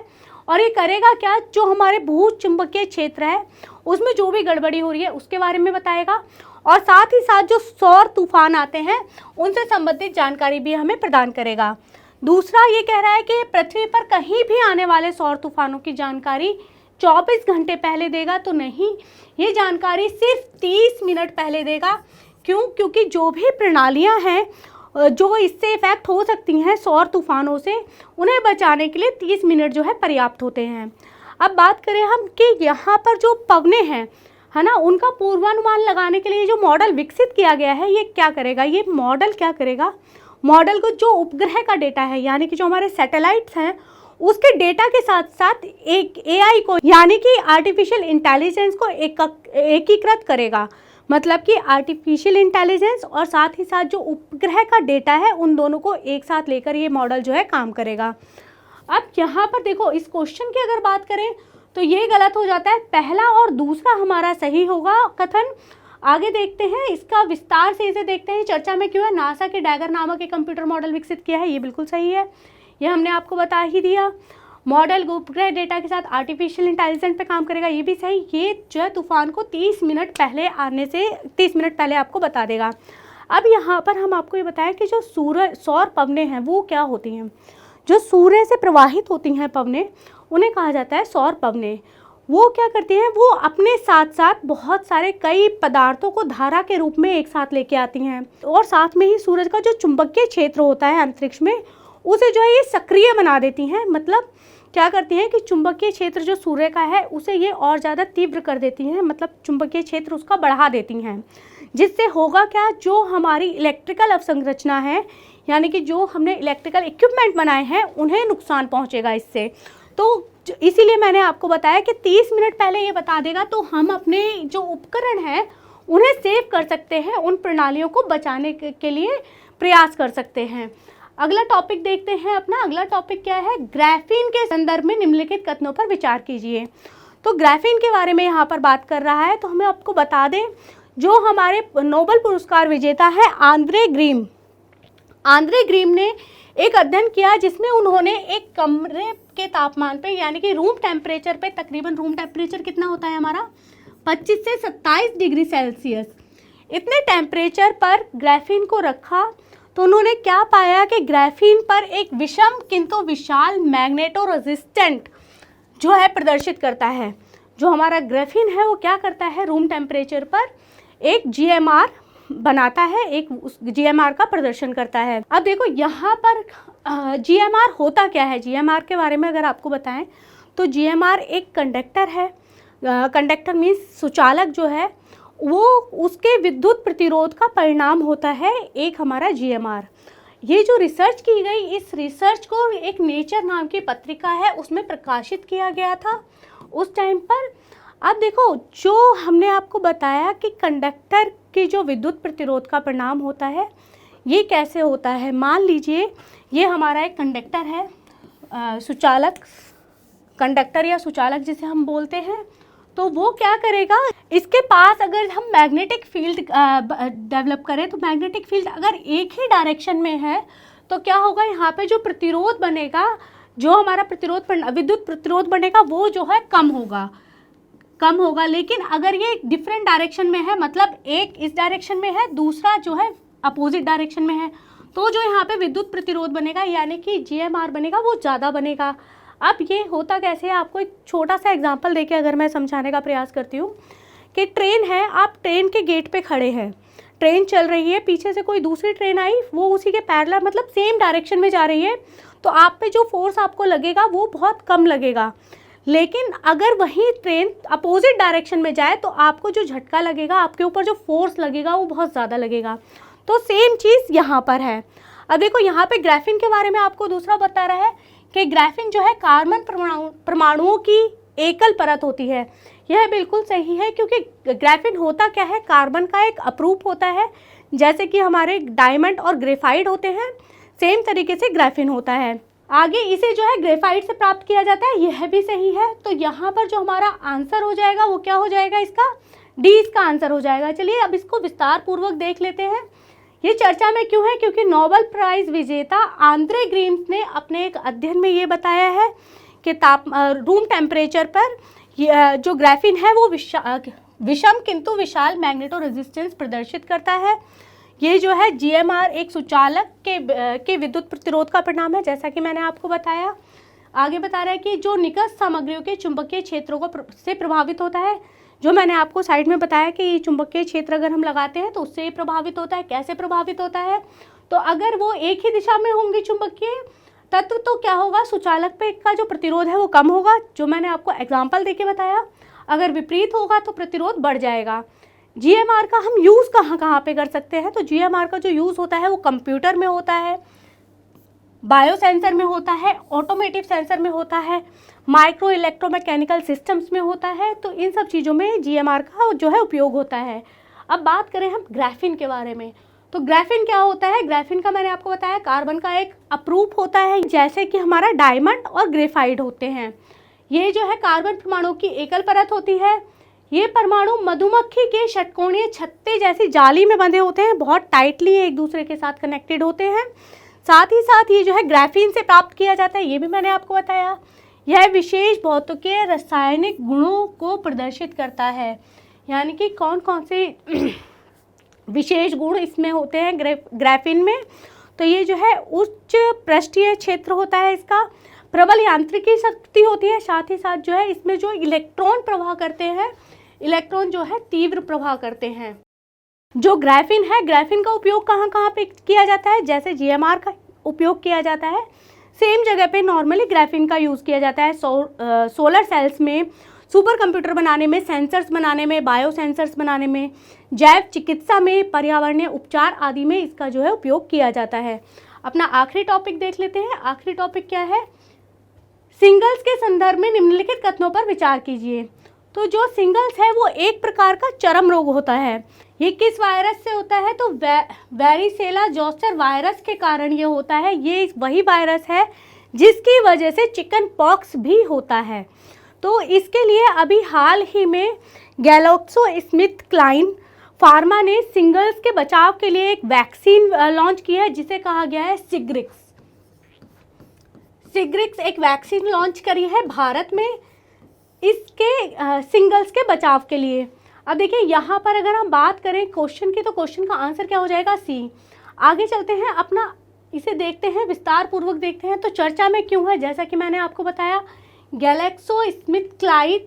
और ये करेगा क्या, जो हमारे भू चुंबकीय क्षेत्र है उसमें जो भी गड़बड़ी हो रही है उसके बारे में बताएगा, और साथ ही साथ जो सौर तूफान आते हैं उनसे संबंधित जानकारी भी हमें प्रदान करेगा। दूसरा ये कह रहा है कि पृथ्वी पर कहीं भी आने वाले सौर तूफानों की जानकारी 24 घंटे पहले देगा, तो नहीं, ये जानकारी सिर्फ 30 मिनट पहले देगा। क्यों? क्योंकि जो भी प्रणालियां हैं जो इससे इफेक्ट हो सकती हैं सौर तूफानों से, उन्हें बचाने के लिए 30 मिनट जो है पर्याप्त होते हैं। अब बात करें हम कि यहाँ पर जो पवने हैं, है ना, उनका पूर्वानुमान लगाने के लिए जो मॉडल विकसित किया गया है, ये क्या करेगा? ये मॉडल क्या करेगा? मॉडल को जो उपग्रह का डेटा है, यानी कि जो हमारे सैटेलाइट्स हैं, उसके डेटा के साथ साथ एक एआई को, यानी कि आर्टिफिशियल इंटेलिजेंस को एकीकृत करेगा। मतलब कि आर्टिफिशियल इंटेलिजेंस और साथ ही साथ जो उपग्रह का डेटा है, उन दोनों को एक साथ लेकर ये मॉडल जो है काम करेगा। अब यहाँ पर देखो, इस क्वेश्चन की अगर बात करें तो ये गलत हो जाता है, पहला और दूसरा हमारा सही होगा कथन। आगे देखते हैं, इसका विस्तार से इसे देखते हैं, चर्चा में क्यों है। नासा के डैगर नामक एक कंप्यूटर मॉडल विकसित किया है, ये बिल्कुल सही है, ये हमने आपको बता ही दिया। मॉडल उपग्रह डेटा के साथ आर्टिफिशियल इंटेलिजेंस पे काम करेगा, ये भी सही। ये जो है तूफान को 30 मिनट पहले आने से 30 मिनट पहले आपको बता देगा। अब यहाँ पर हम आपको ये बताएं कि जो सौर पवनें हैं वो क्या होती हैं। जो सूर्य से प्रवाहित होती हैं पवनें, उन्हें कहा जाता है सौर पवनें। वो क्या करती हैं? वो अपने साथ साथ बहुत सारे कई पदार्थों को धारा के रूप में एक साथ लेके आती हैं, और साथ में ही सूरज का जो चुंबकीय क्षेत्र होता है अंतरिक्ष में, उसे जो है ये सक्रिय बना देती हैं। मतलब क्या करती हैं कि चुंबकीय क्षेत्र जो सूर्य का है उसे ये और ज़्यादा तीव्र कर देती हैं, मतलब चुंबकीय क्षेत्र उसका बढ़ा देती हैं। जिससे होगा क्या? जो हमारी इलेक्ट्रिकल अवसंरचना है, यानी कि जो हमने इलेक्ट्रिकल इक्विपमेंट बनाए हैं, उन्हें नुकसान पहुंचेगा इससे। तो इसीलिए मैंने आपको बताया कि 30 मिनट पहले ये बता देगा, तो हम अपने जो उपकरण हैं उन्हें सेव कर सकते हैं, उन प्रणालियों को बचाने के लिए प्रयास कर सकते हैं। अगला टॉपिक देखते हैं अपना। अगला टॉपिक क्या है? ग्राफीन के संदर्भ में निम्नलिखित कथनों पर विचार कीजिए। तो ग्राफीन के बारे में यहाँ पर बात कर रहा है, तो हमें आपको बता दें, जो हमारे नोबेल पुरस्कार विजेता है आंद्रे ग्रीम ने एक अध्ययन किया, जिसमें उन्होंने एक कमरे के तापमान पे, यानी कि रूम टेम्परेचर पे, तकरीबन रूम टेम्परेचर कितना होता है हमारा? 25 से 27 डिग्री सेल्सियस, इतने टेम्परेचर पर ग्राफीन को रखा। तो उन्होंने क्या पाया कि ग्राफीन पर एक विषम किंतु विशाल मैग्नेटो रेजिस्टेंट जो है प्रदर्शित करता है। जो हमारा ग्राफीन है वो क्या करता है? रूम टेम्परेचर पर एक GMR बनाता है, एक उस GMR का प्रदर्शन करता है। अब देखो यहाँ पर GMR होता क्या है? GMR के बारे में अगर आपको बताएं तो GMR एक कंडक्टर है। कंडक्टर मीन्स सुचालक जो है, वो उसके विद्युत प्रतिरोध का परिणाम होता है एक हमारा GMR। ये जो रिसर्च की गई, इस रिसर्च को एक नेचर नाम की पत्रिका है उसमें प्रकाशित किया गया था उस टाइम पर। अब देखो, जो हमने आपको बताया कि कंडक्टर की जो विद्युत प्रतिरोध का परिणाम होता है, ये कैसे होता है? मान लीजिए ये हमारा एक कंडक्टर है, सुचालक, कंडक्टर या सुचालक जिसे हम बोलते हैं। तो वो क्या करेगा? इसके पास अगर हम मैग्नेटिक फील्ड डेवलप करें, तो मैग्नेटिक फील्ड अगर एक ही डायरेक्शन में है, तो क्या होगा? यहाँ पे जो प्रतिरोध बनेगा, जो हमारा विद्युत प्रतिरोध बनेगा, वो जो है कम होगा। लेकिन अगर ये डिफरेंट डायरेक्शन में है, मतलब एक इस डायरेक्शन में है, दूसरा जो है अपोजिट डायरेक्शन में है, तो जो यहाँ पे विद्युत प्रतिरोध बनेगा, यानी कि GMR बनेगा, वो ज़्यादा बनेगा। अब ये होता कैसे है? आपको एक छोटा सा एग्जांपल देके अगर मैं समझाने का प्रयास करती हूँ कि ट्रेन है, आप ट्रेन के गेट पे खड़े हैं, ट्रेन चल रही है, पीछे से कोई दूसरी ट्रेन आई, वो उसी के पैरेलल, मतलब सेम डायरेक्शन में जा रही है, तो आप पे जो फोर्स आपको लगेगा वो बहुत कम लगेगा। लेकिन अगर वही ट्रेन अपोजिट डायरेक्शन में जाए, तो आपको जो झटका लगेगा, आपके ऊपर जो फोर्स लगेगा, वो बहुत ज़्यादा लगेगा। तो सेम चीज़ यहाँ पर है। अब देखो, यहाँ पे ग्राफीन के बारे में आपको दूसरा बता रहा है कि ग्राफीन जो है कार्बन परमाणुओं की एकल परत होती है। यह बिल्कुल सही है, क्योंकि ग्राफीन होता क्या है? कार्बन का एक अपरूप होता है, जैसे कि हमारे डायमंड और ग्रेफाइट होते हैं, सेम तरीके से ग्राफीन होता है। आगे इसे जो है ग्रेफाइट से प्राप्त किया जाता है, यह भी सही है। तो यहाँ पर जो हमारा आंसर हो जाएगा वो क्या हो जाएगा? इसका D इसका आंसर हो जाएगा। चलिए अब इसको विस्तार पूर्वक देख लेते हैं। ये चर्चा में क्यों है? क्योंकि नोबेल प्राइज विजेता आंद्रे ग्रीम ने अपने एक अध्ययन में ये बताया है कि रूम टेम्परेचर पर जो ग्राफीन है वो विषम किंतु विशाल मैग्नेटो रेजिस्टेंस प्रदर्शित करता है। ये जो है GMR एक सुचालक के विद्युत प्रतिरोध का परिणाम है, जैसा कि मैंने आपको बताया। आगे बता रहा है कि जो निकट सामग्रियों के चुंबकीय क्षेत्रों को से प्रभावित होता है, जो मैंने आपको साइड में बताया कि ये चुंबकीय क्षेत्र अगर हम लगाते हैं तो उससे प्रभावित होता है। कैसे प्रभावित होता है, तो अगर वो एक ही दिशा में होंगे चुंबकीय तत्व तो क्या होगा, सुचालक पे का जो प्रतिरोध है वो कम होगा, जो मैंने आपको एग्जाम्पल देके बताया। अगर विपरीत होगा तो प्रतिरोध बढ़ जाएगा। GMR का हम यूज़ कहाँ कहाँ पे कर सकते हैं, तो GMR का जो यूज़ होता है वो कंप्यूटर में होता है, बायो सेंसर में होता है, ऑटोमेटिव सेंसर में होता है, माइक्रो इलेक्ट्रोमैकेनिकल सिस्टम्स में होता है। तो इन सब चीज़ों में GMR का जो है उपयोग होता है। अब बात करें हम ग्राफीन के बारे में, तो ग्राफीन क्या होता है। ग्राफीन का मैंने आपको बताया कार्बन का एक अपरूप होता है, जैसे कि हमारा डायमंड और ग्रेफाइट होते हैं। ये जो है कार्बन परमाणु की एकल परत होती है। ये परमाणु मधुमक्खी के षटकोणीय छत्ते जैसी जाली में बंधे होते हैं, बहुत टाइटली एक दूसरे के साथ कनेक्टेड होते हैं। साथ ही साथ ये जो है ग्राफीन से प्राप्त किया जाता है, ये भी मैंने आपको बताया। यह विशेष भौतिकीय रासायनिक गुणों को प्रदर्शित करता है, यानी कि कौन कौन से विशेष गुण इसमें होते हैं ग्राफीन में। तो ये जो है उच्च पृष्ठीय क्षेत्र होता है, इसका प्रबल यांत्रिकी शक्ति होती है। साथ ही साथ जो है इसमें जो इलेक्ट्रॉन प्रवाह करते हैं, इलेक्ट्रॉन जो है तीव्र प्रवाह करते हैं। जो ग्राफीन है, ग्राफीन का उपयोग कहाँ कहाँ पे किया जाता है, जैसे GMR का उपयोग किया जाता है, सेम जगह पे नॉर्मली ग्राफीन का यूज़ किया जाता है। सोलर सेल्स में, सुपर कंप्यूटर बनाने में, सेंसर्स बनाने में, बायो सेंसर्स बनाने में, जैव चिकित्सा में, पर्यावरणीय उपचार आदि में इसका जो है उपयोग किया जाता है। अपना आखिरी टॉपिक देख लेते हैं। आखिरी टॉपिक क्या है, सिंगल्स के संदर्भ में निम्नलिखित कथनों पर विचार कीजिए। तो जो सिंगल्स है वो एक प्रकार का चरम रोग होता है। ये किस वायरस से होता है, तो वैरिसेला जोस्टर वायरस के कारण ये होता है। ये वही वायरस है जिसकी वजह से चिकन पॉक्स भी होता है। तो इसके लिए अभी हाल ही में GlaxoSmithKline फार्मा ने सिंगल्स के बचाव के लिए एक वैक्सीन लॉन्च की है, जिसे कहा गया है सिग्रिक्स। सिग्रिक्स एक वैक्सीन लॉन्च करी है भारत में इसके सिंगल्स के बचाव के लिए। अब देखिए यहाँ पर अगर हम बात करें क्वेश्चन की, तो क्वेश्चन का आंसर क्या हो जाएगा, C। आगे चलते हैं, अपना इसे देखते हैं, विस्तार पूर्वक देखते हैं। तो चर्चा में क्यों है, जैसा कि मैंने आपको बताया, GlaxoSmithKline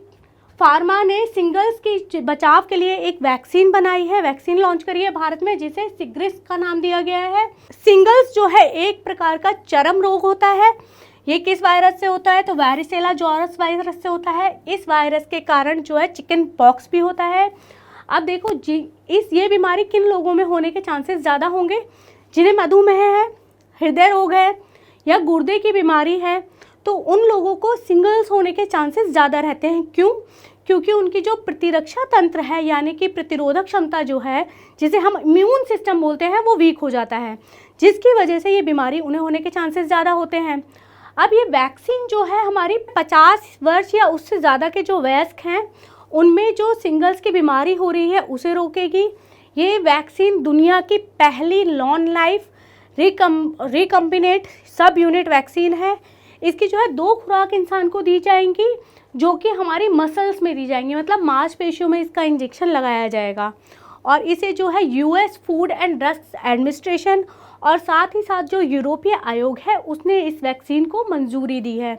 फार्मा ने सिंगल्स की बचाव के लिए एक वैक्सीन बनाई है, वैक्सीन लॉन्च करी है भारत में, जिसे सिग्रिक्स का नाम दिया गया है। सिंगल्स जो है एक प्रकार का चरम रोग होता है। ये किस वायरस से होता है, तो वैरिसेला जोरस वायरस से होता है। इस वायरस के कारण जो है चिकन पॉक्स भी होता है। अब देखो ये बीमारी किन लोगों में होने के चांसेस ज़्यादा होंगे, जिन्हें मधुमेह है, हृदय रोग है या गुर्दे की बीमारी है, तो उन लोगों को सिंगल्स होने के चांसेस ज़्यादा रहते हैं। क्यों, क्योंकि उनकी जो प्रतिरक्षा तंत्र है, यानी कि प्रतिरोधक क्षमता जो है, जिसे हम इम्यून सिस्टम बोलते हैं, वो वीक हो जाता है, जिसकी वजह से ये बीमारी उन्हें होने के चांसेस ज़्यादा होते हैं। अब ये वैक्सीन जो है हमारी 50 वर्ष या उससे ज़्यादा के जो वयस्क हैं उनमें जो सिंगल्स की बीमारी हो रही है उसे रोकेगी। ये वैक्सीन दुनिया की पहली लॉन्ग लाइफ रिकम्बिनेट सब यूनिट वैक्सीन है। इसकी जो है 2 खुराक इंसान को दी जाएंगी, जो कि हमारी मसल्स में दी जाएंगी, मतलब मांसपेशियों में इसका इंजेक्शन लगाया जाएगा। और इसे जो है US food and drugs administration और साथ ही साथ जो यूरोपीय आयोग है उसने इस वैक्सीन को मंजूरी दी है।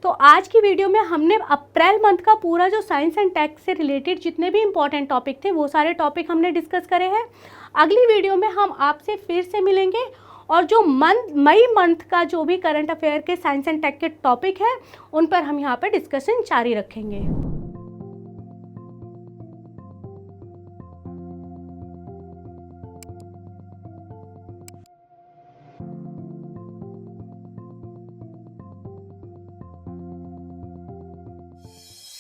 तो आज की वीडियो में हमने अप्रैल मंथ का पूरा जो साइंस एंड टेक से रिलेटेड जितने भी इंपॉर्टेंट टॉपिक थे वो सारे टॉपिक हमने डिस्कस करे हैं। अगली वीडियो में हम आपसे फिर से मिलेंगे और जो मई मंथ का जो भी करंट अफेयर के साइंस एंड टेक के टॉपिक है उन पर हम यहाँ पर डिस्कशन जारी रखेंगे।